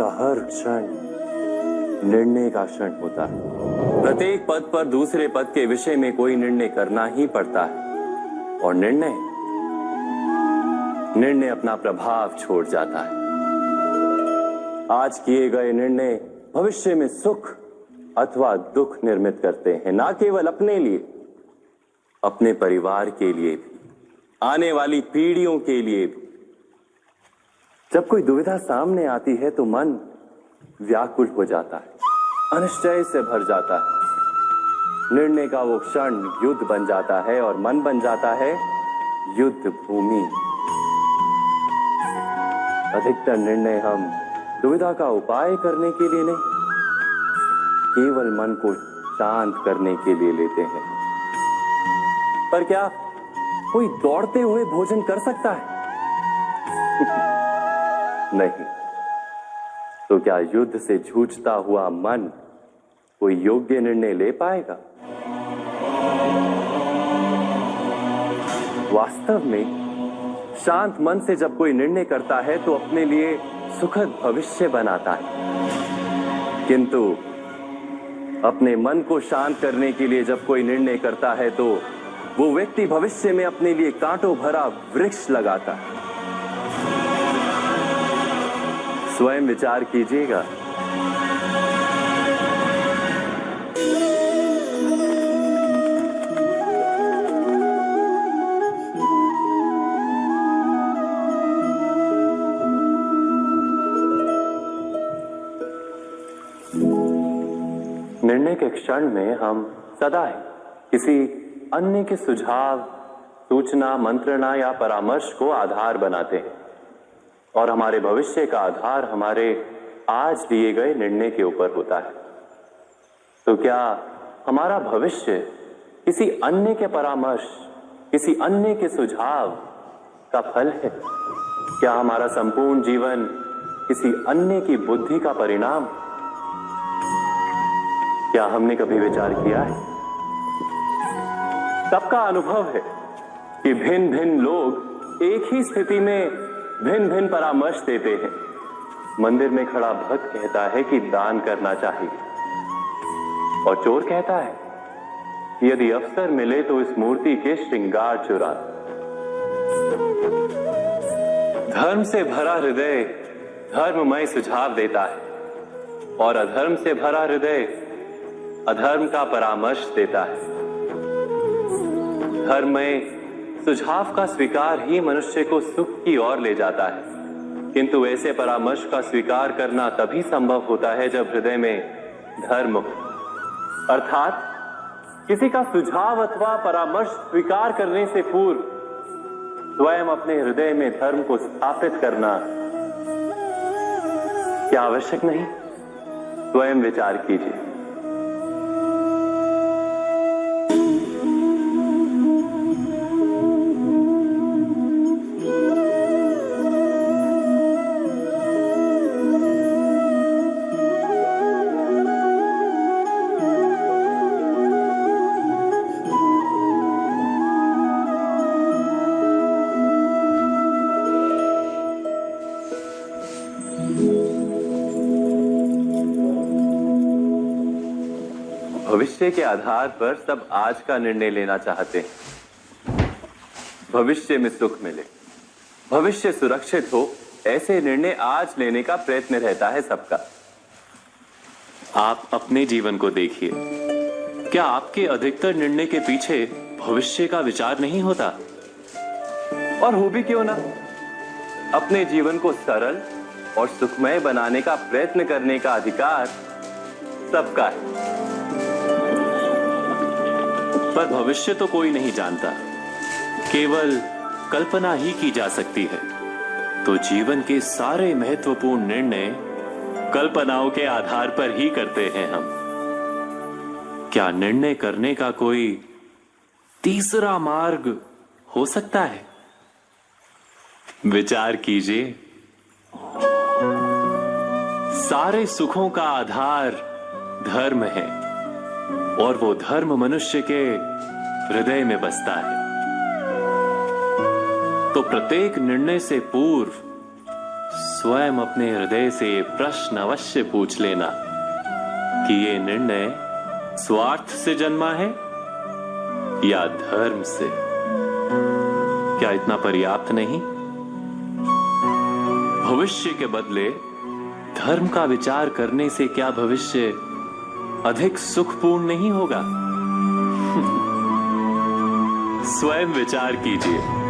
का हर क्षण निर्णय का क्षण होता है। प्रत्येक पद पर दूसरे पद के विषय में कोई निर्णय करना ही पड़ता है और निर्णय अपना प्रभाव छोड़ जाता है। आज किए गए निर्णय भविष्य में सुख अथवा दुख निर्मित करते हैं, ना केवल अपने लिए, अपने परिवार के लिए भी, आने वाली पीढ़ियों के लिए भी। जब कोई दुविधा सामने आती है तो मन व्याकुल हो जाता है, अनिश्चय से भर जाता है। निर्णय का वो क्षण युद्ध बन जाता है और मन बन जाता है युद्ध भूमि। अधिकतर निर्णय हम दुविधा का उपाय करने के लिए नहीं, केवल मन को शांत करने के लिए लेते हैं। पर क्या कोई दौड़ते हुए भोजन कर सकता है? नहीं। तो क्या युद्ध से जूझता हुआ मन कोई योग्य निर्णय ले पाएगा? वास्तव में शांत मन से जब कोई निर्णय करता है तो अपने लिए सुखद भविष्य बनाता है। किंतु अपने मन को शांत करने के लिए जब कोई निर्णय करता है तो वो व्यक्ति भविष्य में अपने लिए कांटों भरा वृक्ष लगाता है। स्वयं विचार कीजिएगा। निर्णय के क्षण में हम सदा ही किसी अन्य के सुझाव, सूचना, मंत्रणा या परामर्श को आधार बनाते हैं और हमारे भविष्य का आधार हमारे आज लिए गए निर्णय के ऊपर होता है। तो क्या हमारा भविष्य किसी अन्य के परामर्श, किसी अन्य के सुझाव का फल है? क्या हमारा संपूर्ण जीवन किसी अन्य की बुद्धि का परिणाम? क्या हमने कभी विचार किया है? सबका अनुभव है कि भिन्न भिन्न लोग एक ही स्थिति में भिन्न भिन्न परामर्श देते हैं। मंदिर में खड़ा भक्त कहता है कि दान करना चाहिए और चोर कहता है कि यदि अवसर मिले तो इस मूर्ति के श्रृंगार चुरा। धर्म से भरा हृदय धर्ममय सुझाव देता है और अधर्म से भरा हृदय अधर्म का परामर्श देता है। धर्म में सुझाव का स्वीकार ही मनुष्य को सुख की ओर ले जाता है, किंतु ऐसे परामर्श का स्वीकार करना तभी संभव होता है जब हृदय में धर्म हो। अर्थात किसी का सुझाव अथवा परामर्श स्वीकार करने से पूर्व स्वयं अपने हृदय में धर्म को स्थापित करना क्या आवश्यक नहीं? स्वयं विचार कीजिए। भविष्य के आधार पर सब आज का निर्णय लेना चाहते हैं। भविष्य में सुख मिले, भविष्य सुरक्षित हो, ऐसे निर्णय आज लेने का प्रयत्न रहता है सबका। आप अपने जीवन को देखिए, क्या आपके अधिकतर निर्णय के पीछे भविष्य का विचार नहीं होता? और हो भी क्यों ना, अपने जीवन को सरल और सुखमय बनाने का प्रयत्न करने का अधिकार सबका है। पर भविष्य तो कोई नहीं जानता, केवल कल्पना ही की जा सकती है। तो जीवन के सारे महत्वपूर्ण निर्णय कल्पनाओं के आधार पर ही करते हैं हम। क्या निर्णय करने का कोई तीसरा मार्ग हो सकता है? विचार कीजिए। सारे सुखों का आधार धर्म है और वो धर्म मनुष्य के हृदय में बसता है। तो प्रत्येक निर्णय से पूर्व स्वयं अपने हृदय से प्रश्न अवश्य पूछ लेना कि ये निर्णय स्वार्थ से जन्मा है या धर्म से। क्या इतना पर्याप्त नहीं? भविष्य के बदले धर्म का विचार करने से क्या भविष्य अधिक सुखपूर्ण नहीं होगा? स्वयं विचार कीजिए।